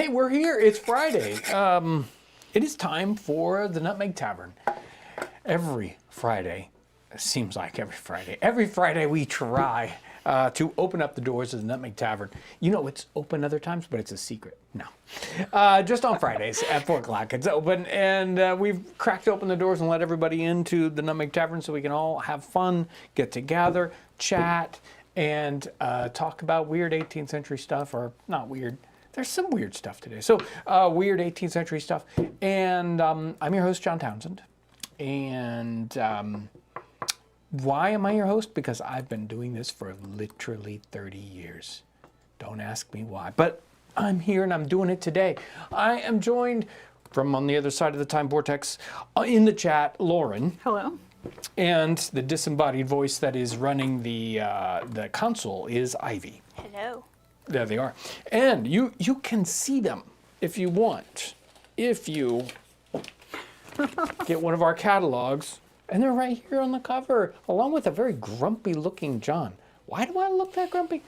Hey, we're here. It's Friday. It is time for the Nutmeg Tavern. Every Friday, it seems like every Friday we try to open up the doors of the Nutmeg Tavern. You know, it's open other times, but it's a secret. No. Just on Fridays at 4 o'clock. It's open, and we've cracked open the doors and let everybody into the Nutmeg Tavern so we can all have fun, get together, chat, and talk about weird 18th century stuff, or not weird. There's some weird stuff today. So weird 18th century stuff. And I'm your host, John Townsend. And why am I your host? Because I've been doing this for literally 30 years. Don't ask me why. But I'm here and I'm doing it today. I am joined from on the other side of the time vortex in the chat, Lauren. Hello. And the disembodied voice that is running the console is Ivy. Hello. There they are. And you can see them if you want. If you get one of our catalogs, and they're right here on the cover, along with a very grumpy looking John. Why do I look that grumpy?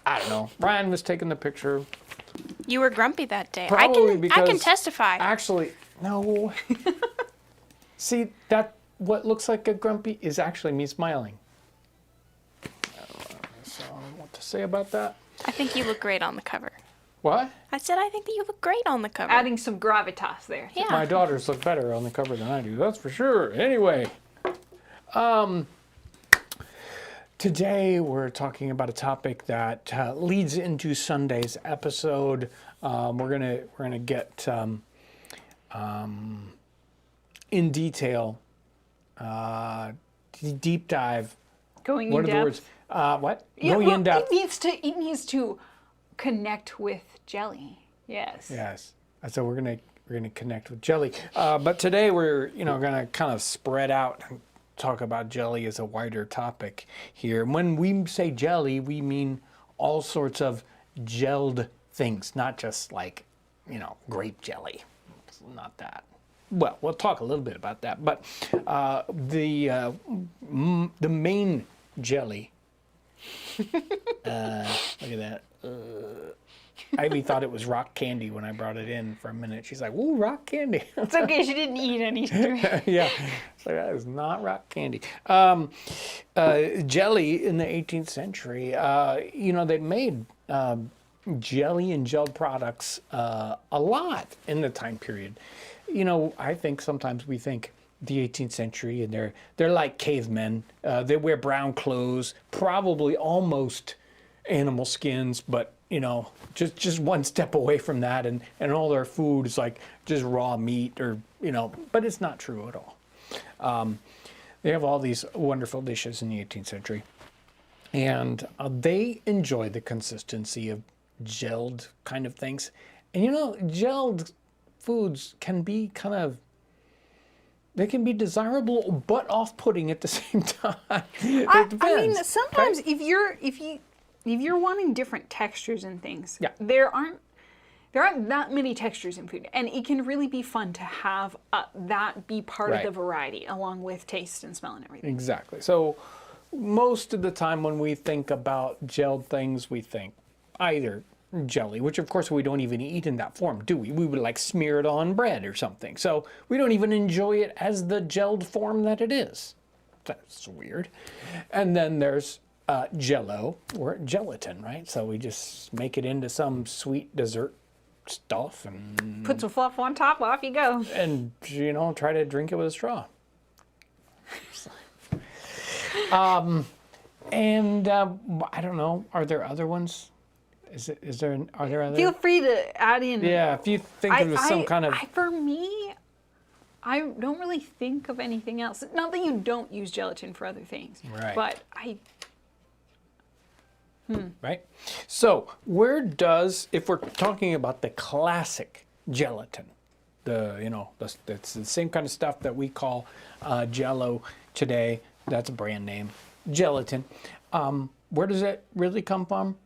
I don't know. Brian was taking the picture. You were grumpy that day. Probably because I can testify. Actually, no. See, that what looks like a grumpy is actually me smiling. I don't know what to say about that. I think you look great on the cover. What? I said I think that you look great on the cover. Adding some gravitas there. Yeah. My daughters look better on the cover than I do, that's for sure. Anyway, today we're talking about a topic that leads into Sunday's episode. We're gonna get in detail, deep dive. Going What in are depth. the words? What? Yeah, Going well, in depth. It needs to connect with jelly. Yes. Yes. So we're gonna connect with jelly. But today we're gonna kind of spread out and talk about jelly as a wider topic here. And when we say jelly, we mean all sorts of gelled things, not just like grape jelly. It's not that. Well, we'll talk a little bit about that. But the main jelly. Look at that. Ivy thought it was rock candy when I brought it in for a minute. She's like, "Ooh, rock candy." It's okay. She didn't eat any. Yeah, so that is not rock candy. Jelly in the 18th century. They made jelly and gelled products a lot in the time period. I think sometimes we think the 18th century and they're like cavemen. They wear brown clothes, probably almost animal skins, but just one step away from that, and all their food is like just raw meat, or but it's not true at all. They have all these wonderful dishes in the 18th century, and they enjoy the consistency of gelled kind of things. And gelled foods can be they can be desirable but off-putting at the same time. It depends. I mean, sometimes right? if you're wanting different textures and things, Yeah. there aren't that many textures in food, and it can really be fun to have that be part of Right. the variety, along with taste and smell and everything. Exactly. So most of the time when we think about gelled things, we think either jelly, which of course we don't even eat in that form, do we? We would like smear it on bread or something. So we don't even enjoy it as the gelled form that it is. That's weird. And then there's Jello or gelatin, right? So we just make it into some sweet dessert stuff and Put some fluff on top, off you go. try to drink it with a straw. I don't know. Are there other ones? Are there other? Feel free to add in. Yeah, if you think of some kind of. For me, I don't really think of anything else. Not that you don't use gelatin for other things, Right. but Right? So, if we're talking about the classic gelatin, it's the same kind of stuff that we call Jello today. That's a brand name, gelatin. Where does it really come from?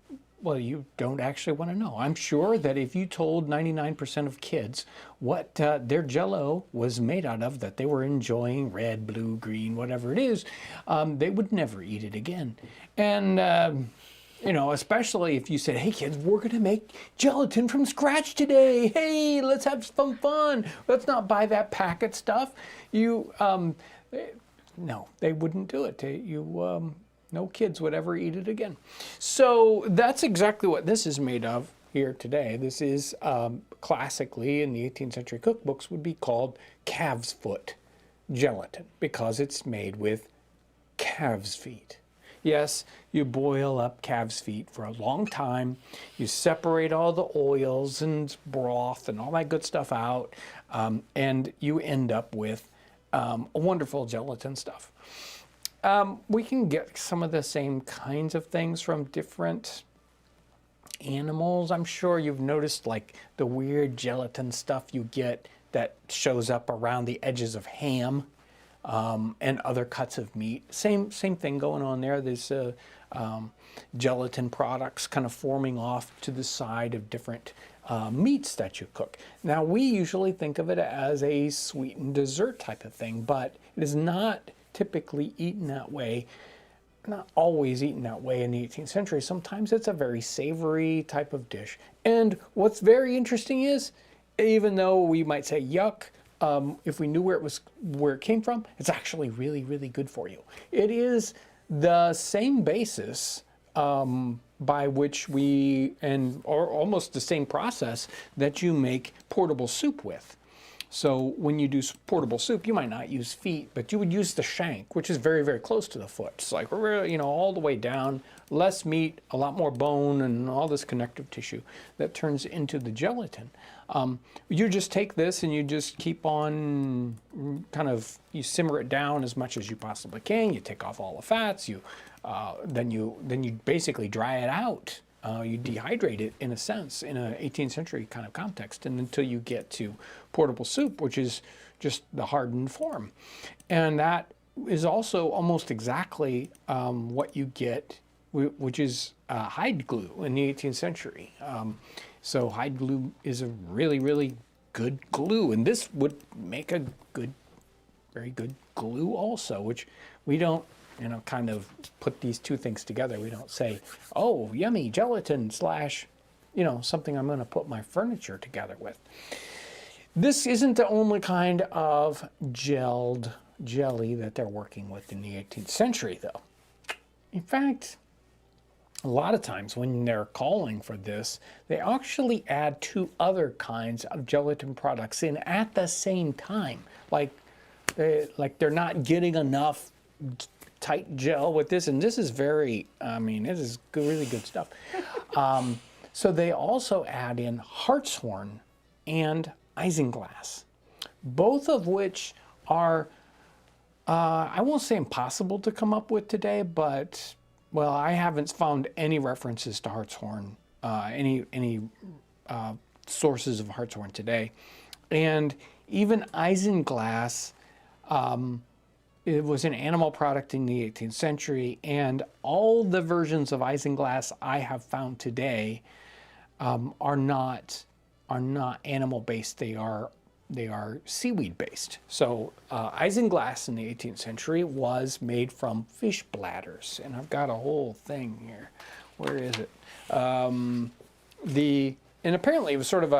Well, you don't actually want to know. I'm sure that if you told 99% of kids what their Jello was made out of, that they were enjoying, red, blue, green, whatever it is, they would never eat it again. And especially if you said, hey kids, we're going to make gelatin from scratch today. Hey, let's have some fun. Let's not buy that packet stuff. No, they wouldn't do it. No kids would ever eat it again. So that's exactly what this is made of here today. This is classically in the 18th century cookbooks would be called calf's foot gelatin because it's made with calf's feet. Yes, you boil up calf's feet for a long time. You separate all the oils and broth and all that good stuff out, and you end up with a wonderful gelatin stuff. We can get some of the same kinds of things from different animals. I'm sure you've noticed like the weird gelatin stuff you get that shows up around the edges of ham. And other cuts of meat. Same thing going on there. There's gelatin products kind of forming off to the side of different meats that you cook. Now we usually think of it as a sweetened dessert type of thing, but it is not typically eaten that way. Not always eaten that way in the 18th century. Sometimes it's a very savory type of dish. And what's very interesting is, even though we might say yuck, if we knew where it came from, it's actually really, really good for you. It is the same basis by which or almost the same process that you make portable soup with. So when you do portable soup, you might not use feet, but you would use the shank, which is very, very close to the foot. It's like, all the way down, less meat, a lot more bone, and all this connective tissue that turns into the gelatin. You just take this and you just keep on you simmer it down as much as you possibly can. You take off all the fats. Then you basically dry it out. You dehydrate it in a sense in an 18th century kind of context, and until you get to portable soup, which is just the hardened form. And that is also almost exactly what you get, which is hide glue in the 18th century. So hide glue is a really, really good glue, and this would make a very good glue also, which we don't, kind of put these two things together. We don't say, oh, yummy gelatin / something I'm going to put my furniture together with. This isn't the only kind of gelled jelly that they're working with in the 18th century, though. In fact, a lot of times when they're calling for this, they actually add 2 other kinds of gelatin products in at the same time. Like they're not getting enough tight gel with this, and this is it is good, really good stuff. So they also add in hartshorn and isinglass, both of which are, I won't say impossible to come up with today, but well, I haven't found any references to hartshorn, any sources of hartshorn today. And even isinglass, it was an animal product in the 18th century, and all the versions of isinglass I have found today are not animal-based. They are seaweed-based. So isinglass in the 18th century was made from fish bladders, and I've got a whole thing here. Where is it? And apparently it was sort of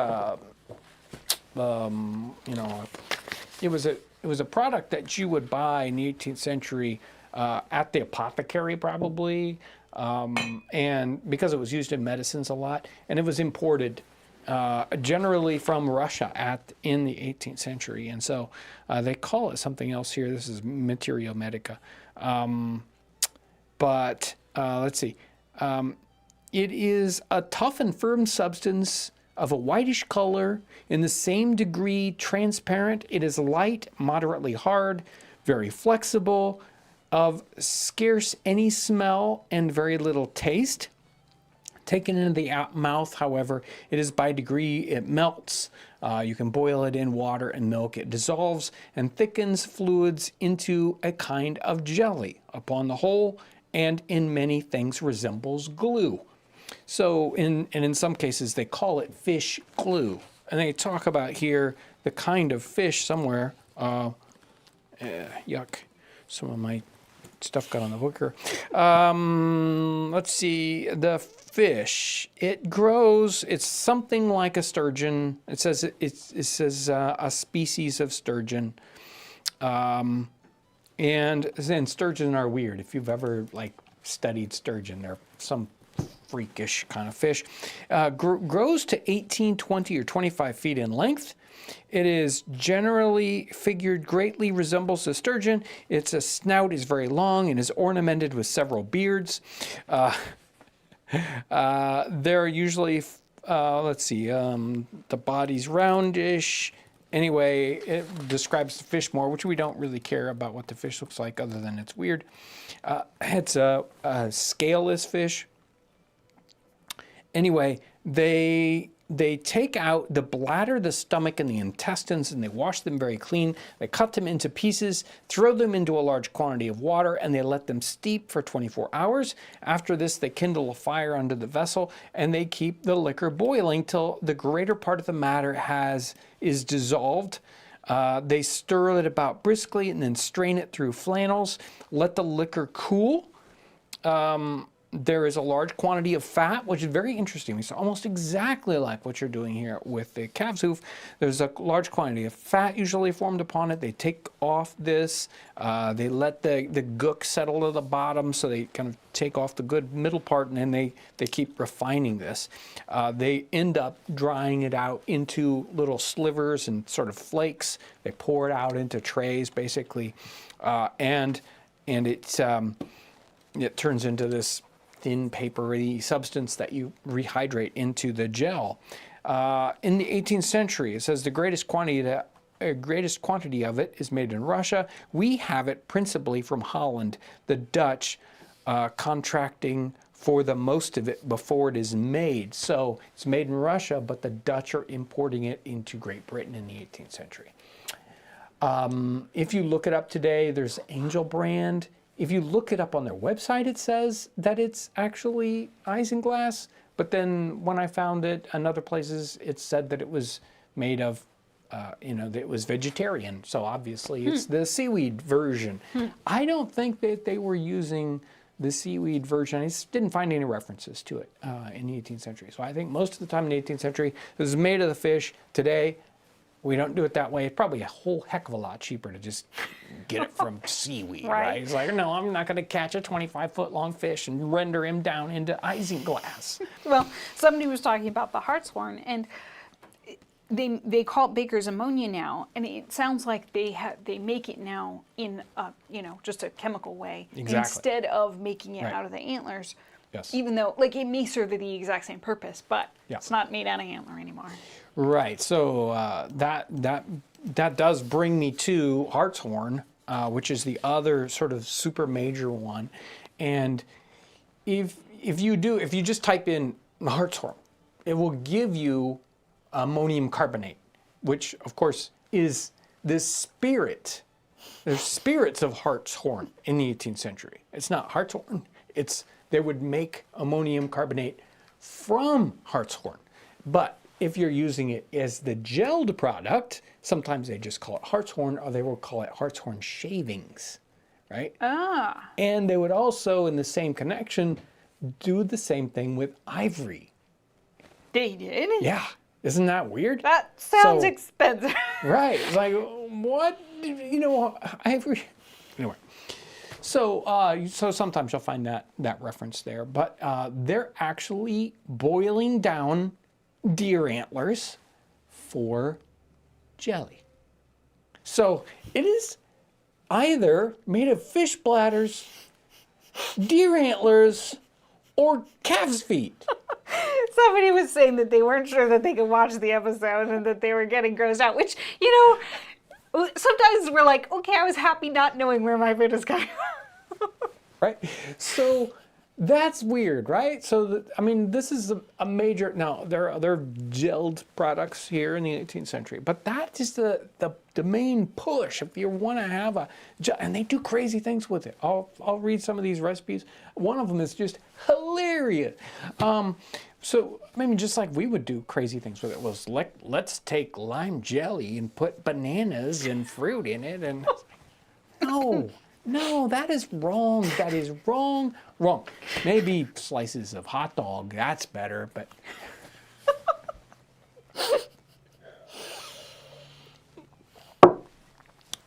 it was a product that you would buy in the 18th century at the apothecary probably, and because it was used in medicines a lot, and it was imported generally from Russia in the 18th century, and so they call it something else here. This is materia medica, but let's see. It is a tough and firm substance of a whitish color, in the same degree transparent. It is light, moderately hard, very flexible, of scarce any smell and very little taste. Taken into the mouth, however, it is by degree, it melts. You can boil it in water and milk. It dissolves and thickens fluids into a kind of jelly upon the whole, and in many things resembles glue. So in some cases they call it fish glue. And they talk about here the kind of fish somewhere. Yuck. Some of my stuff got on the hooker. Let's see. The fish. It grows. It's something like a sturgeon. It says a species of sturgeon. And sturgeon are weird. If you've ever studied sturgeon, they're some freakish kind of fish. Grows to 18, 20, or 25 feet in length. It is generally figured greatly resembles a sturgeon. Its snout is very long and is ornamented with several beards. They're usually, the body's roundish. Anyway, it describes the fish more, which we don't really care about what the fish looks like other than it's weird. It's a scaleless fish. Anyway, they take out the bladder, the stomach, and the intestines, and they wash them very clean. They cut them into pieces, throw them into a large quantity of water, and they let them steep for 24 hours. After this, they kindle a fire under the vessel, and they keep the liquor boiling till the greater part of the matter is dissolved. They stir it about briskly and then strain it through flannels. Let the liquor cool. There is a large quantity of fat, which is very interesting. It's almost exactly like what you're doing here with the calf's hoof. There's a large quantity of fat usually formed upon it. They take off this. They let the gook settle to the bottom, so they kind of take off the good middle part, and then they keep refining this. They end up drying it out into little slivers and sort of flakes. They pour it out into trays, basically, and it turns into this thin, papery substance that you rehydrate into the gel. In the 18th century, it says the greatest quantity of it is made in Russia. We have it principally from Holland, the Dutch contracting for the most of it before it is made. So it's made in Russia, but the Dutch are importing it into Great Britain in the 18th century. If you look it up today, there's Angel brand. If you look it up on their website, it says that it's actually isinglass. But then when I found it in other places, it said that it was made of, that it was vegetarian. So obviously it's the seaweed version. I don't think that they were using the seaweed version. I just didn't find any references to it in the 18th century. So I think most of the time in the 18th century, it was made of the fish. Today, we don't do it that way. It's probably a whole heck of a lot cheaper to just get it from seaweed, right? It's like, no, I'm not going to catch a 25-foot-long fish and render him down into isinglass. Well, somebody was talking about the hartshorn, and they call it baker's ammonia now, and it sounds like they make it now in just a chemical way instead of making it out of the antlers. Yes. Even though it may serve the exact same purpose, but it's not made out of antler anymore. Right. So that does bring me to hartshorn, which is the other sort of super major one. And if you just type in hartshorn, it will give you ammonium carbonate, which of course is the spirit. There's spirits of hartshorn in the 18th century. It's not hartshorn. They would make ammonium carbonate from hartshorn. But if you're using it as the gelled product, sometimes they just call it hartshorn, or they will call it hartshorn shavings, right? And they would also, in the same connection, do the same thing with ivory. They did? Yeah. Isn't that weird? That sounds expensive. Right. It's like, what? Ivory. Anyway. So sometimes you'll find that reference there. But they're actually boiling down deer antlers for jelly. So it is either made of fish bladders, deer antlers, or calf's feet. Somebody was saying that they weren't sure that they could watch the episode and that they were getting grossed out, which, sometimes we're like, okay, I was happy not knowing where my food is coming from. Right? So that's weird, right? So, this is a major... Now, there are other gelled products here in the 18th century, but that is the main push. If you want to have and they do crazy things with it. I'll read some of these recipes. One of them is just hilarious. So, just like we would do crazy things with it, was let's take lime jelly and put bananas and fruit in it, and no, No, that is wrong. That is wrong. Wrong. Maybe slices of hot dog. That's better, but.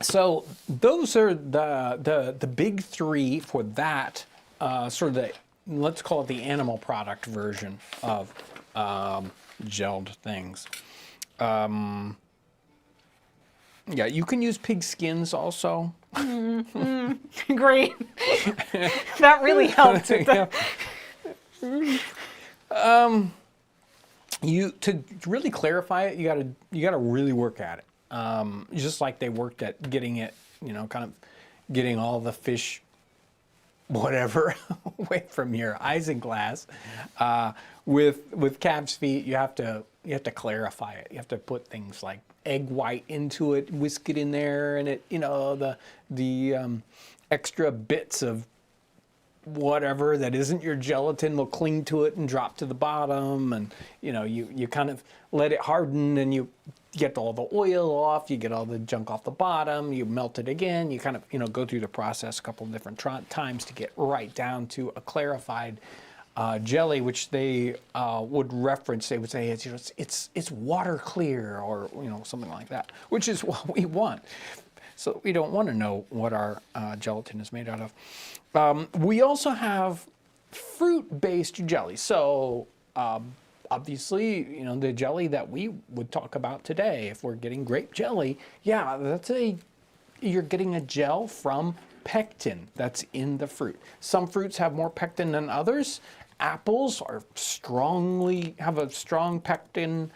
So those are the big three for that sort of the, let's call it the animal product version of gelled things. Yeah, you can use pig skins also. Great. That really helped. You to really clarify it, you gotta really work at it. Just like they worked at getting it, kind of getting all the fish, whatever, away from your isinglass. With calf's feet, you have to clarify it. You have to put things like egg white into it, whisk it in there, and it, the extra bits of whatever that isn't your gelatin will cling to it and drop to the bottom, and you kind of let it harden, and you get all the oil off, you get all the junk off the bottom, you melt it again, you kind of go through the process a couple of different times to get right down to a clarified jelly, which they would reference. They would say it's water clear, or something like that, which is what we want. So we don't want to know what our gelatin is made out of. We also have fruit-based jelly. So obviously, the jelly that we would talk about today, if we're getting grape jelly, yeah, you're getting a gel from pectin that's in the fruit. Some fruits have more pectin than others. Apples have a strong pectin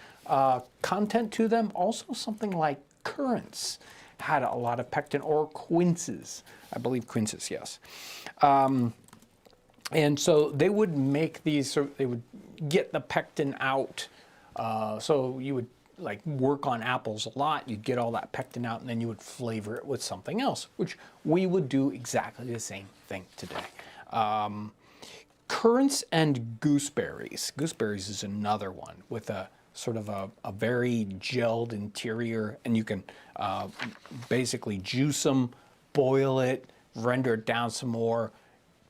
content to them. Also, something like currants had a lot of pectin, or quinces. I believe quinces, yes. And so they would make these, so they would get the pectin out. So you would work on apples a lot, you'd get all that pectin out, and then you would flavor it with something else, which we would do exactly the same thing today. Currants and gooseberries. Gooseberries is another one with a sort of a very gelled interior, and you can basically juice them, boil it, render it down some more,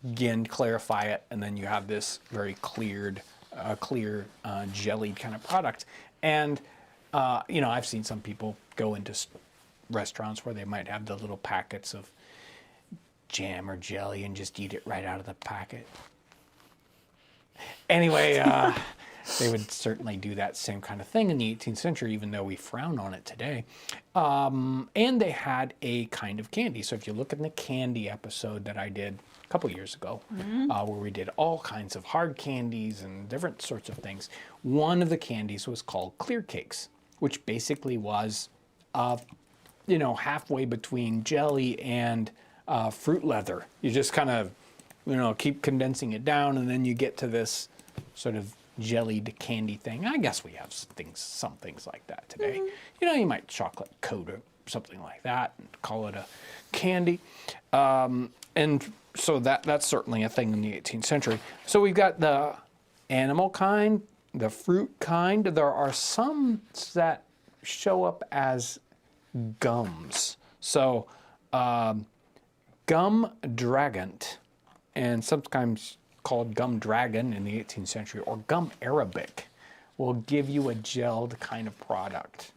again, clarify it, and then you have this very clear, jellied kind of product. And, I've seen some people go into restaurants where they might have the little packets of jam or jelly and just eat it right out of the packet. Anyway, they would certainly do that same kind of thing in the 18th century, even though we frown on it today. And they had a kind of candy. So if you look at the candy episode that I did a couple years ago, where we did all kinds of hard candies and different sorts of things, one of the candies was called clear cakes, which basically was, halfway between jelly and fruit leather. You just kind of, keep condensing it down, and then you get to this sort of jellied candy thing. I guess we have some things like that today. You might chocolate coat or something like that and call it a candy. And so that's certainly a thing in the 18th century. So we've got the animal kind, the fruit kind. There are some that show up as gums. So gum dragont, and sometimes called gum dragon in the 18th century, or gum arabic, will give you a gelled kind of product.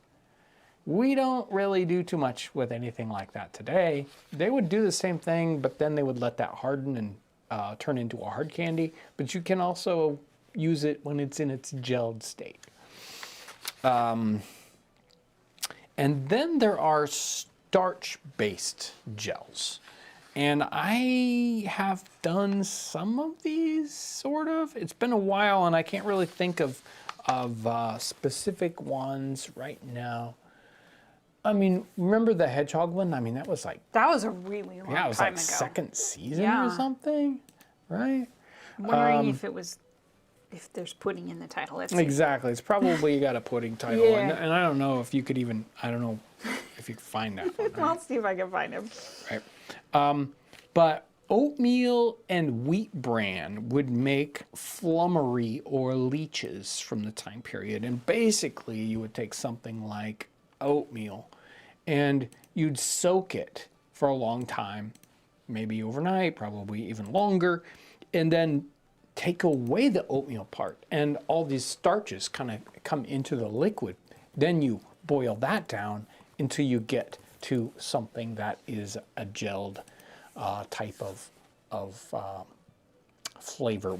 We don't really do too much with anything like that today. They would do the same thing, but then they would let that harden and turn into a hard candy. But you can also use it when it's in its gelled state. And then there are starch-based gels. And I have done some of these, sort of. It's been a while, and I can't really think of specific ones right now. I mean, remember the hedgehog one? I mean, that was a really long time ago. Yeah, it was like second season or something, right? I'm wondering if there's pudding in the title. Let's see. Exactly. It's probably got a pudding title. Yeah. And I don't know if you could even, I don't know if you could find that one. I'll see if I can find him. Right. But oatmeal and wheat bran would make flummery or leeches from the time period. And basically, you would take something like oatmeal and you'd soak it for a long time maybe overnight, probably even longer, and then take away the oatmeal part, and all these starches kind of come into the liquid. Then you boil that down until you get to something that is a gelled type of flavor,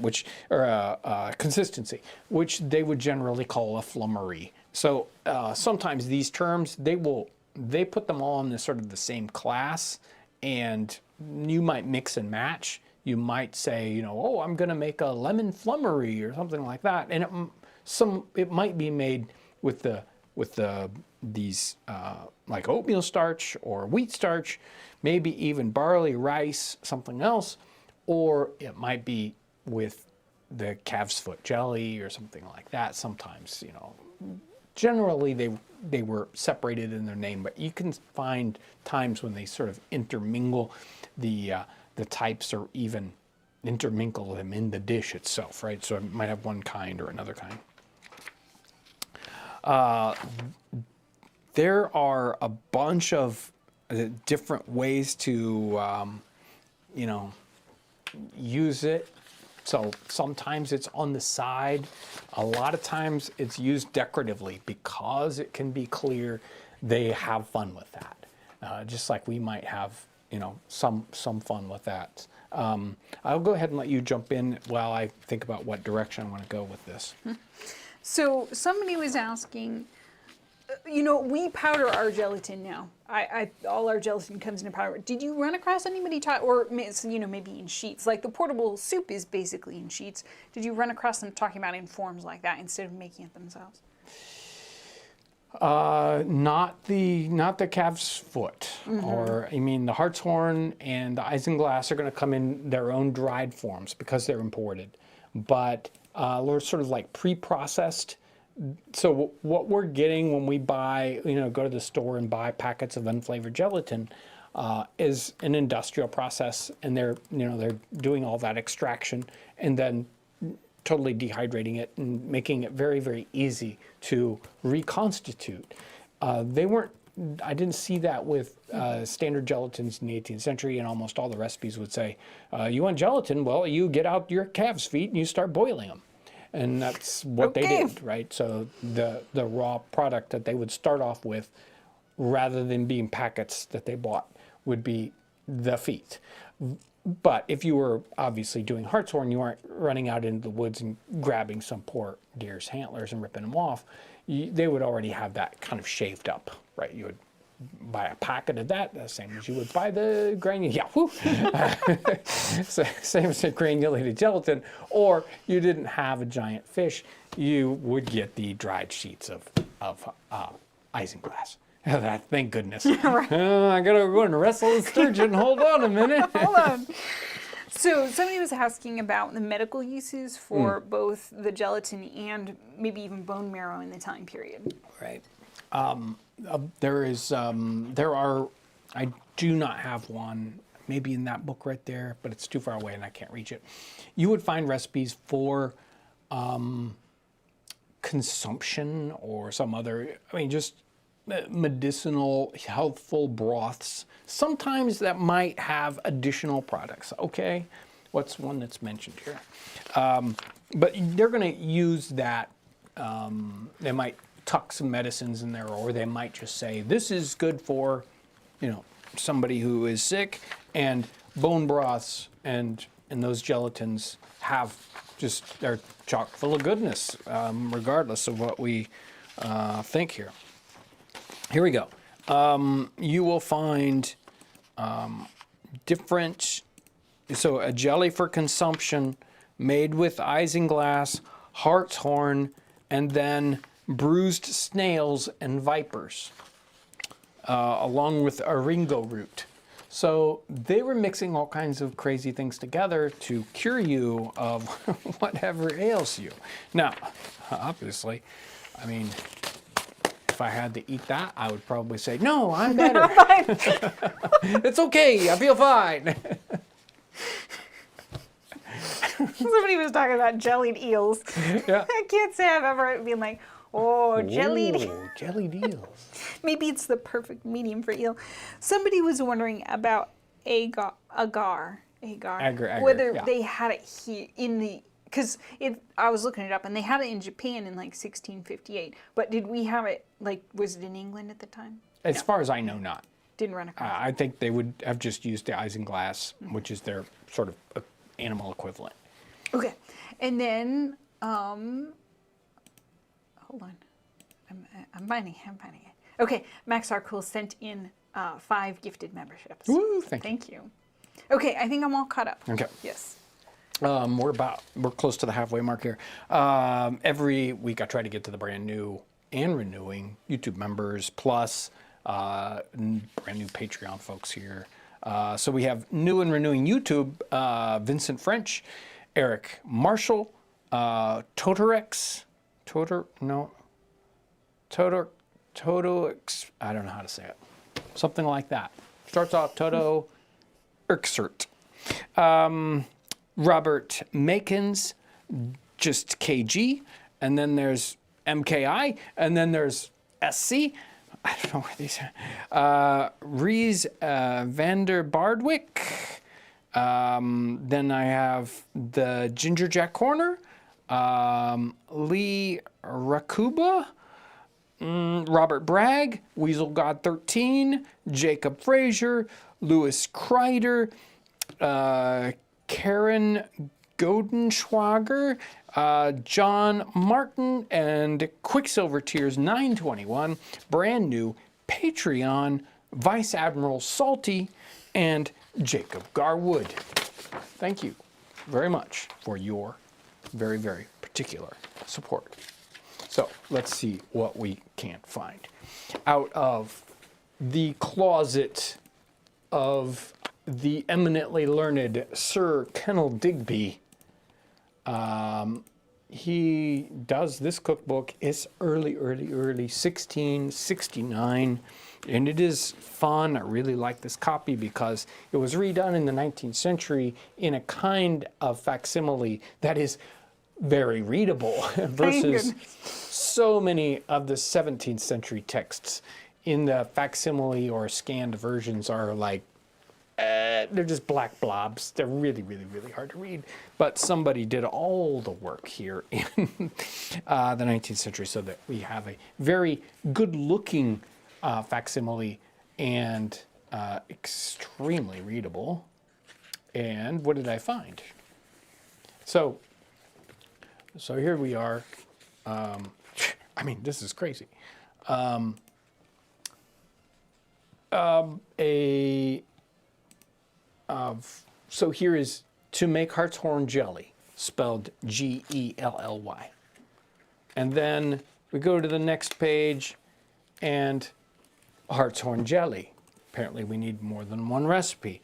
or consistency, which they would generally call a flummery. So sometimes these terms, they put them all in the sort of the same class, and you might mix and match. You might say, oh, I'm going to make a lemon flummery or something like that, and it might be made with these like oatmeal starch or wheat starch, maybe even barley, rice, something else, or it might be with the calf's foot jelly or something like that. Sometimes, generally they were separated in their name, but you can find times when they sort of intermingle the types, or even intermingle them in the dish itself, right? So it might have one kind or another kind. There are a bunch of different ways to, use it. So sometimes it's on the side. A lot of times it's used decoratively because it can be clear. They have fun with that, just like we might have, some fun with that. I'll go ahead and let you jump in while I think about what direction I want to go with this. So somebody was asking, we powder our gelatin now. All our gelatin comes in a powder. Did you run across anybody or maybe in sheets? Like the portable soup is basically in sheets. Did you run across them talking about in forms like that instead of making it themselves? Not the calf's foot, or the hartshorn and the isinglass are going to come in their own dried forms because they're imported, but they're sort of like pre-processed. So what we're getting when we buy, go to the store and buy packets of unflavored gelatin, is an industrial process, and they're doing all that extraction and then totally dehydrating it and making it very, very easy to reconstitute. I didn't see that with standard gelatins in the 18th century, and almost all the recipes would say, you want gelatin? Well, you get out your calf's feet and you start boiling them. And that's what they did, right? So the raw product that they would start off with, rather than being packets that they bought, would be the feet. But if you were obviously doing hartshorn, you aren't running out into the woods and grabbing some poor deer's antlers and ripping them off. They would already have that kind of shaved up, right? You would buy a packet of that, the same as you would buy the same as the granulated gelatin. Or you didn't have a giant fish, you would get the dried sheets of isinglass. Thank goodness. Right. I gotta go and wrestle a sturgeon. Hold on a minute. Hold on. So somebody was asking about the medical uses for both the gelatin and maybe even bone marrow in the time period. Right. I do not have one, maybe in that book right there, but it's too far away and I can't reach it. You would find recipes for consumption or some other, just medicinal, healthful broths. Sometimes that might have additional products. Okay, what's one that's mentioned here? But they're going to use that. They might tuck some medicines in there, or they might just say this is good for, somebody who is sick. And bone broths and those gelatins they're chock full of goodness, regardless of what we think here. Here we go. You will find different, so a jelly for consumption made with isinglass, hartshorn, and then bruised snails and vipers, along with aringo root. So they were mixing all kinds of crazy things together to cure you of whatever ails you. Now, obviously, if I had to eat that, I would probably say, no, I'm better. It's okay, I feel fine. Somebody was talking about jellied eels. Yeah. I can't say I've ever been like, jellied eels. Ooh, jellied eels. Maybe it's the perfect medium for eel. Somebody was wondering about agar. Agar, Whether yeah. they had it here in the, because I was looking it up and they had it in Japan in like 1658. But did we have it, like, was it in England at the time? As far as I know, not. Didn't run across. I think they would have just used the isinglass, which is their sort of animal equivalent. Okay, and then hold on, I'm finding it. Okay, Max Arcool sent in 5 gifted memberships. Woo! Thank you. Thank you. Okay, I think I'm all caught up. Okay. Yes. We're close to the halfway mark here. Every week I try to get to the brand new and renewing YouTube members plus brand new Patreon folks here. So we have new and renewing YouTube, Vincent French, Eric Marshall, Totorex, I don't know how to say it. Something like that. Starts off Toto Erxert. Robert Makins, just KG, and then there's MKI, and then there's SC. I don't know where these are. Rees Vander Bardwick. Then I have the Ginger Jack Corner. Lee Rakuba. Robert Bragg. Weasel God 13. Jacob Frazier. Louis Kreider. Karen Godenschwager, John Martin, and Quicksilver Tears 921, brand new Patreon, Vice Admiral Salty, and Jacob Garwood. Thank you very much for your very, very particular support. So let's see what we can't find. Out of the closet of the eminently learned Sir Kennel Digby, he does this cookbook. It's early, 1669, and it is fun. I really like this copy because it was redone in the 19th century in a kind of facsimile that is very readable versus so many of the 17th century texts in the facsimile or scanned versions are like, they're just black blobs. They're really, really, really hard to read. But somebody did all the work here in the 19th century so that we have a very good-looking facsimile and extremely readable. And what did I find? So here we are. I mean, this is crazy. So here is to make hartshorn jelly, spelled Gelly. And then we go to the next page and hartshorn jelly. Apparently we need more than one recipe.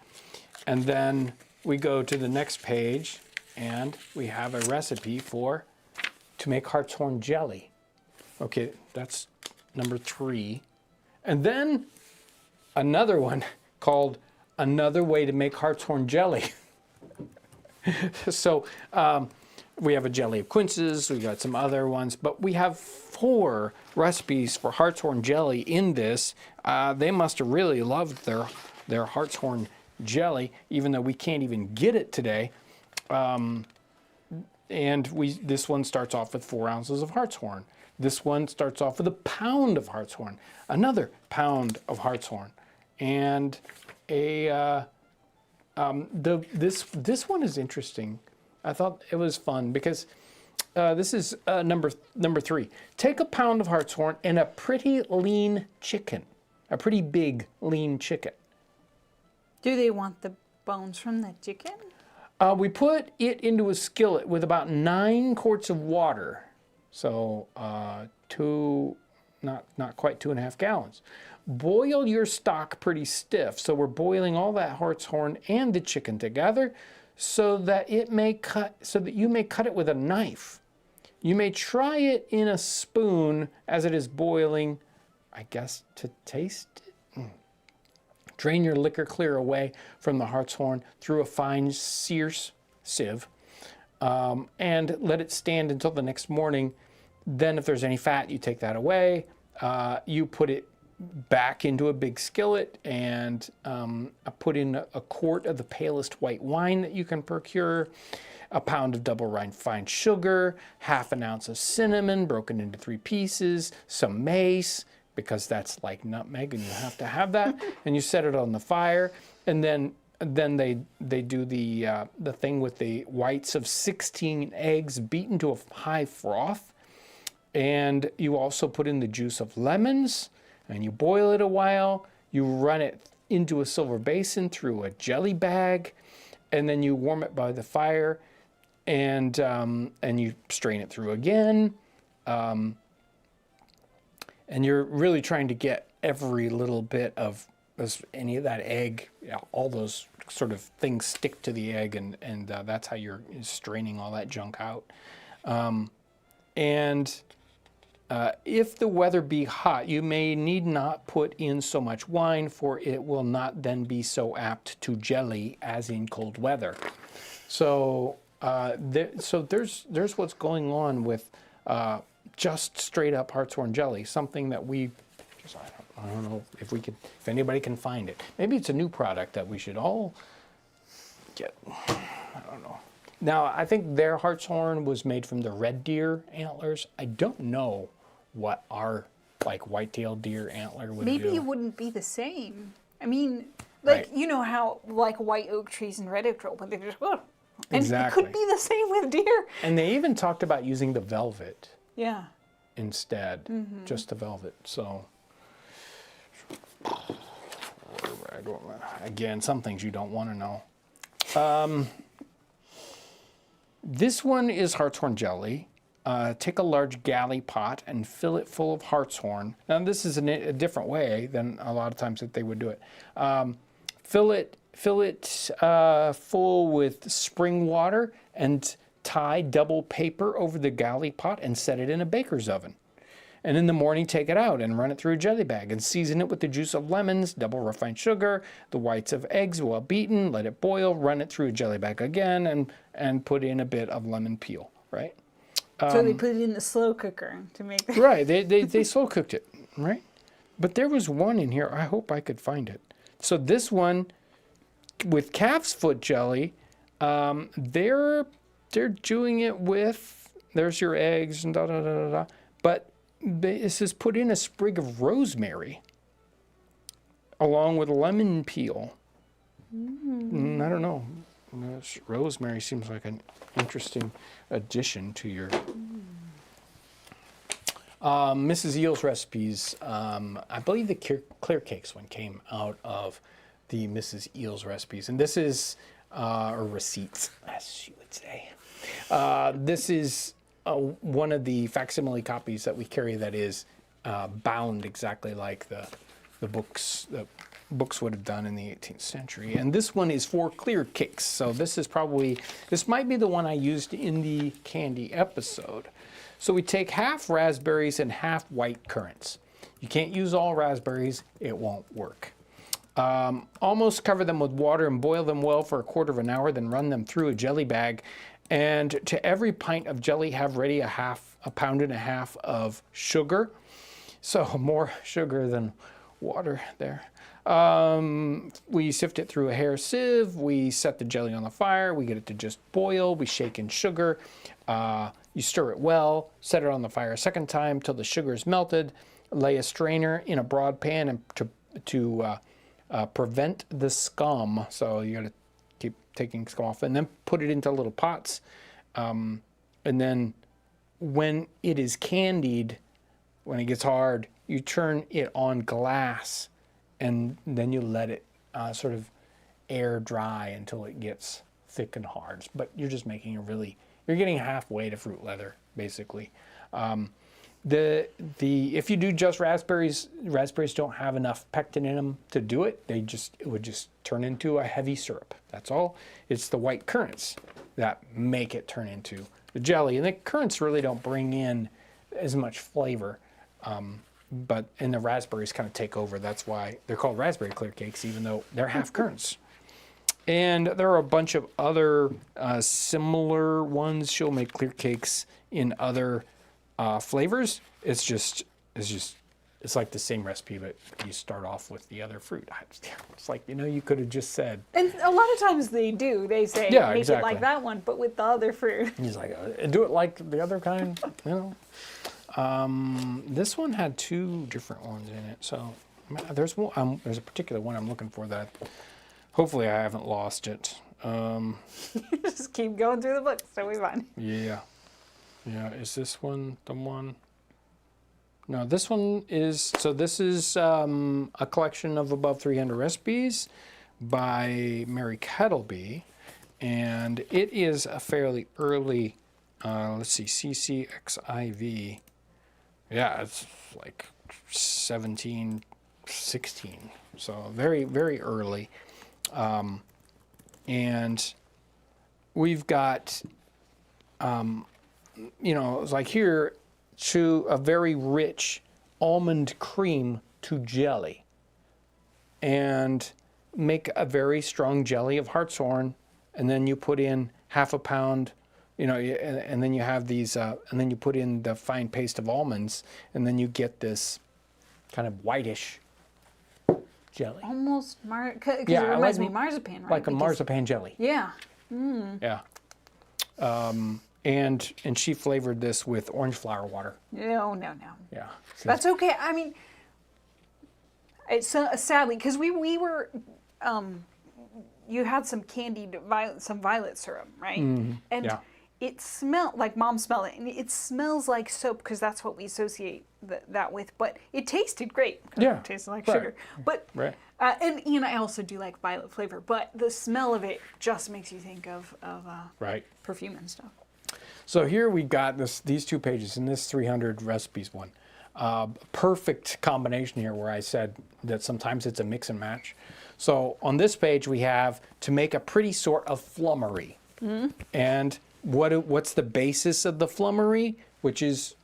And then we go to the next page and we have a recipe to make hartshorn jelly. Okay, that's number 3. And then another one called Another Way to Make Hartshorn Jelly. So we have a jelly of quinces, we got some other ones, but we have 4 recipes for hartshorn jelly in this. They must have really loved their hartshorn jelly, even though we can't even get it today. And this one starts off with 4 ounces of hartshorn. This one starts off with a pound of hartshorn, another pound of hartshorn, and this one is interesting. I thought it was fun because this is number 3. Take a pound of hartshorn and a pretty lean chicken, a pretty big lean chicken. Do they want the bones from the chicken? We put it into a skillet with about 9 quarts of water, so not quite 2.5 gallons. Boil your stock pretty stiff. So we're boiling all that hartshorn and the chicken together so that you may cut it with a knife. You may try it in a spoon as it is boiling, I guess, to taste it. Drain your liquor clear away from the hartshorn through a fine sieve and let it stand until the next morning. Then if there's any fat, you take that away. You put it back into a big skillet and I put in a quart of the palest white wine that you can procure, a pound of double refined sugar, half an ounce of cinnamon broken into 3 pieces, some mace, because that's like nutmeg and you have to have that, and you set it on the fire, and then they do the thing with the whites of 16 eggs beaten to a high froth, and you also put in the juice of lemons, and you boil it a while. You run it into a silver basin through a jelly bag, and then you warm it by the fire, and you strain it through again. And you're really trying to get every little bit of any of that egg, all those sort of things stick to the egg, and that's how you're straining all that junk out. If the weather be hot, you may need not put in so much wine, for it will not then be so apt to jelly as in cold weather. So there's what's going on with just straight up hartshorn jelly, something that we just, I don't know if anybody can find it. Maybe it's a new product that we should all get. I don't know. Now, I think their hartshorn was made from the red deer antlers. I don't know what our white-tailed deer antler would do. Maybe it wouldn't be the same. I mean, like, Right. you know how white oak trees and red oak trees, but they just, and Exactly. it could be the same with deer. And they even talked about using the velvet Yeah. instead, just the velvet. So, I don't, again, some things you don't want to know. This one is hartshorn jelly. Take a large galley pot and fill it full of hartshorn. Now, this is a different way than a lot of times that they would do it. Fill it full with spring water and tie double paper over the galley pot and set it in a baker's oven. And in the morning, take it out and run it through a jelly bag and season it with the juice of lemons, double refined sugar, the whites of eggs well beaten, let it boil, run it through a jelly bag again, and put in a bit of lemon peel, right? So they put it in the slow cooker to make the... Right, they slow cooked it, right? But there was one in here, I hope I could find it. So this one, with calf's foot jelly, they're doing it with, there's your eggs and da-da-da-da-da, but it says put in a sprig of rosemary along with lemon peel. I don't know. Rosemary seems like an interesting addition to your Mrs. Eel's recipes. I believe the clear cakes one came out of the Mrs. Eel's recipes, and this is or receipts, as she would say. This is one of the facsimile copies that we carry that is bound exactly like the books would have done in the 18th century. And this one is for clear cakes. So this might be the one I used in the candy episode. So we take half raspberries and half white currants. You can't use all raspberries, it won't work. Almost cover them with water and boil them well for a quarter of an hour, then run them through a jelly bag. And to every pint of jelly, have ready a pound and a half of sugar. So more sugar than water there. We sift it through a hair sieve. We set the jelly on the fire. We get it to just boil. We shake in sugar. You stir it well. Set it on the fire a second time till the sugar is melted. Lay a strainer in a broad pan and to prevent the scum. So you got to keep taking scum off, and then put it into little pots. And then when it is candied, when it gets hard, you turn it on glass, and then you let it sort of air dry until it gets thick and hard. But you're just making you're getting halfway to fruit leather, basically. If you do just raspberries don't have enough pectin in them to do it. It would just turn into a heavy syrup. That's all. It's the white currants that make it turn into the jelly. And the currants really don't bring in as much flavor. And the raspberries kind of take over. That's why they're called raspberry clear cakes, even though they're half currants. And there are a bunch of other similar ones. She'll make clear cakes in other flavors. It's just It's like the same recipe, but you start off with the other fruit. It's like, you could have just said. And a lot of times they do. They say, Yeah, make exactly. it like that one, but with the other fruit. He's like, do it like the other kind, This one had 2 different ones in it. So there's one. There's a particular one I'm looking for that. Hopefully, I haven't lost it. Just keep going through the books, so we fine. Yeah. Is this one the one? No, this one is. So this is a collection of above 300 recipes by Mary Kettleby, and it is a fairly early. Let's see, CCXIV. Yeah, it's like 1716. So very, very early. And we've got, it's like here to a very rich almond cream to jelly. And make a very strong jelly of hartshorn. And then you put in half a pound, and then you have these, and then you put in the fine paste of almonds. And then you get this kind of whitish jelly. Almost, because it reminds me of marzipan, right? Like a marzipan jelly. Yeah. Yeah. And she flavored this with orange flower water. No. Yeah. So That's okay. I mean, it's sadly, because we were, you had some candied some violet syrup, right? And yeah. it smelled like Mom smelled it, and it smells like soap because that's what we associate that with. But it tasted great. Yeah, It tasted like right. sugar. But Right. and I also do like violet flavor, but the smell of it just makes you think of Right. perfume and stuff. So here we've got these 2 pages in this 300 recipes one. Perfect combination here where I said that sometimes it's a mix and match. So on this page we have to make a pretty sort of flummery. And what's the basis of the flummery? Which is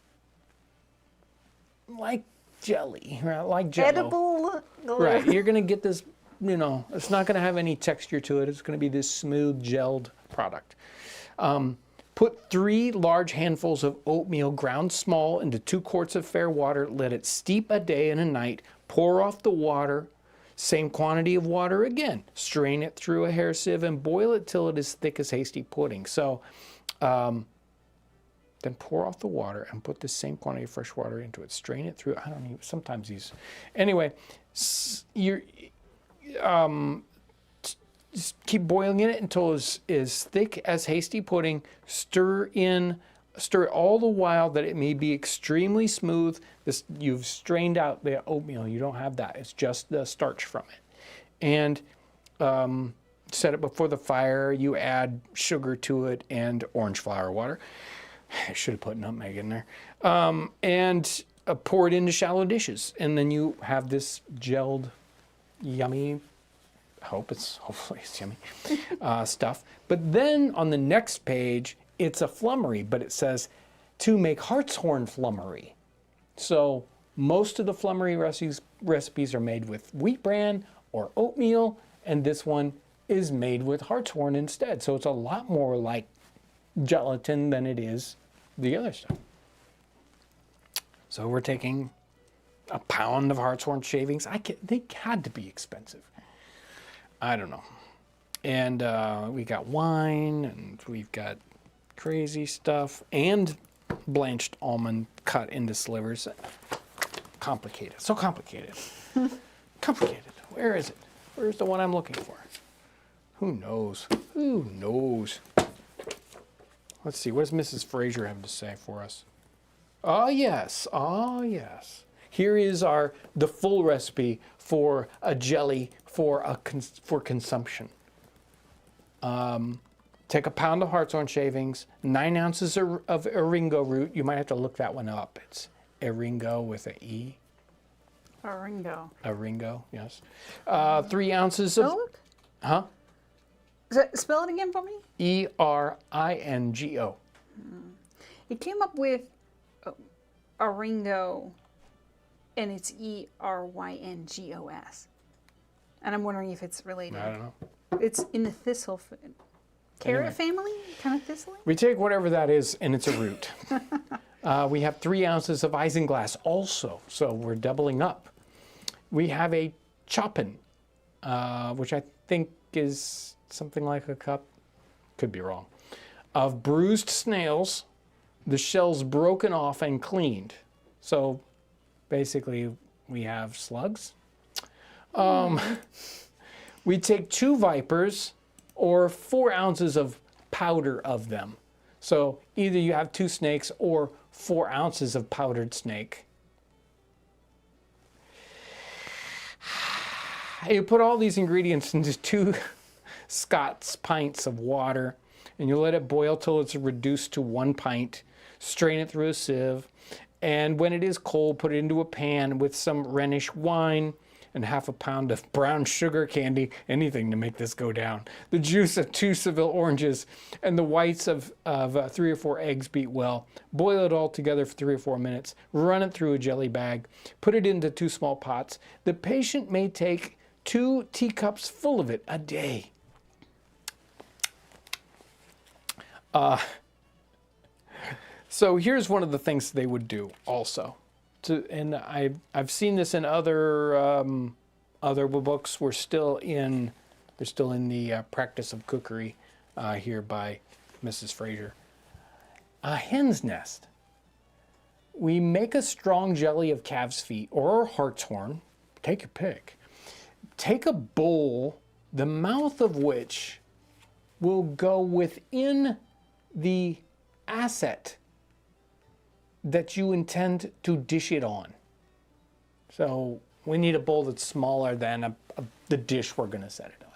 like jelly, right? Like Jell-O. Edible. Right, you're going to get this, it's not going to have any texture to it. It's going to be this smooth, gelled product. Put 3 large handfuls of oatmeal ground small into 2 quarts of fair water. Let it steep a day and a night. Pour off the water. Same quantity of water again. Strain it through a hair sieve and boil it till it is thick as hasty pudding. So then pour off the water and put the same quantity of fresh water into it. Strain it through. I don't know. Sometimes these. Anyway, just keep boiling it until it's as thick as hasty pudding. Stir it all the while that it may be extremely smooth. You've strained out the oatmeal. You don't have that. It's just the starch from it. And set it before the fire. You add sugar to it and orange flower water. I should have put nutmeg in there. And pour it into shallow dishes. And then you have this gelled, yummy, hopefully it's yummy, stuff. But then on the next page, it's a flummery, but it says to make hartshorn flummery. So most of the flummery recipes are made with wheat bran or oatmeal, and this one is made with hartshorn instead. So it's a lot more like gelatin than it is the other stuff. So we're taking a pound of hartshorn shavings. They had to be expensive. I don't know. And we got wine, and we've got crazy stuff, and blanched almond cut into slivers. Complicated. So complicated. Complicated. Where is it? Where's the one I'm looking for? Who knows? Who knows? Let's see. What does Mrs. Fraser have to say for us? Oh, yes. Oh, yes. Here is the full recipe for a jelly for consumption. Take a pound of hartshorn shavings, 9 ounces of eringo root. You might have to look that one up. It's eringo with an E. Eringo. Eringo, yes. 3 ounces of... Spell it? Huh? Spell it again for me? Eringo. It came up with eringo, and it's ERYNGOS. And I'm wondering if it's related. I don't know. It's in the thistle Carrot Anyway. family? Kind of thistle? We take whatever that is, and it's a root. We have 3 ounces of isinglass also, so we're doubling up. We have a choppin, which I think is something like a cup, could be wrong, of bruised snails, the shells broken off and cleaned. So basically, we have slugs. We take 2 vipers or 4 ounces of powder of them. So either you have 2 snakes or 4 ounces of powdered snake. You put all these ingredients into 2 Scott's pints of water, and you let it boil till it's reduced to 1 pint. Strain it through a sieve, and when it is cold, put it into a pan with some Rhenish wine and half a pound of brown sugar candy, anything to make this go down, the juice of 2 Seville oranges, and the whites of 3 or 4 eggs beat well. Boil it all together for 3 or 4 minutes. Run it through a jelly bag. Put it into 2 small pots. The patient may take 2 teacups full of it a day. So here's one of the things they would do also. And I've seen this in other books. They're still in the practice of cookery here by Mrs. Fraser. A hen's nest. We make a strong jelly of calf's feet or hartshorn. Take your pick. Take a bowl, the mouth of which will go within the asset that you intend to dish it on. So we need a bowl that's smaller than the dish we're going to set it on.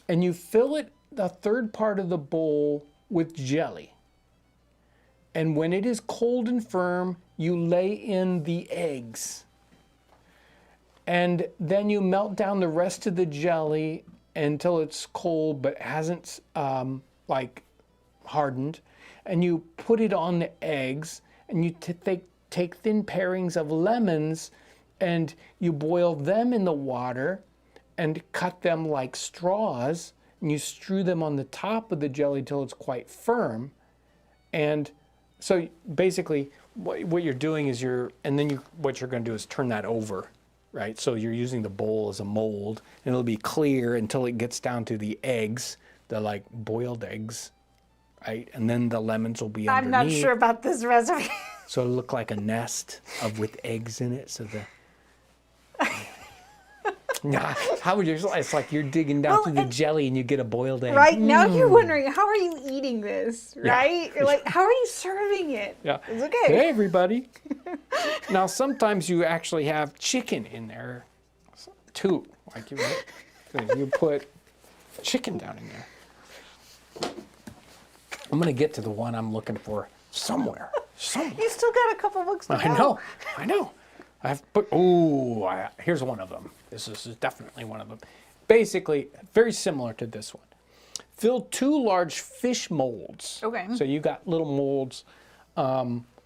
And you fill it, the third part of the bowl, with jelly. And when it is cold and firm, you lay in the eggs. And then you melt down the rest of the jelly until it's cold but hasn't hardened. And you put it on the eggs, and you take thin parings of lemons, and you boil them in the water and cut them like straws, and you strew them on the top of the jelly till it's quite firm. And so basically what you're doing is what you're going to do is turn that over, right? So you're using the bowl as a mold, and it'll be clear until it gets down to the eggs, the like boiled eggs. Right? And then the lemons will be underneath. I'm not sure about this recipe. So it'll look like a nest with eggs in it. So how would you? It's like you're digging down through the jelly and you get a boiled egg. Right, now you're wondering, how are you eating this, right? You're like, how are you serving it? Yeah. It's okay. Hey, everybody. Now, sometimes you actually have chicken in there, too. Like you put chicken down in there. I'm going to get to the one I'm looking for somewhere. You still got a couple books to go. I know. Here's one of them. This is definitely one of them. Basically, very similar to this one. Fill 2 large fish molds. Okay. So you got little molds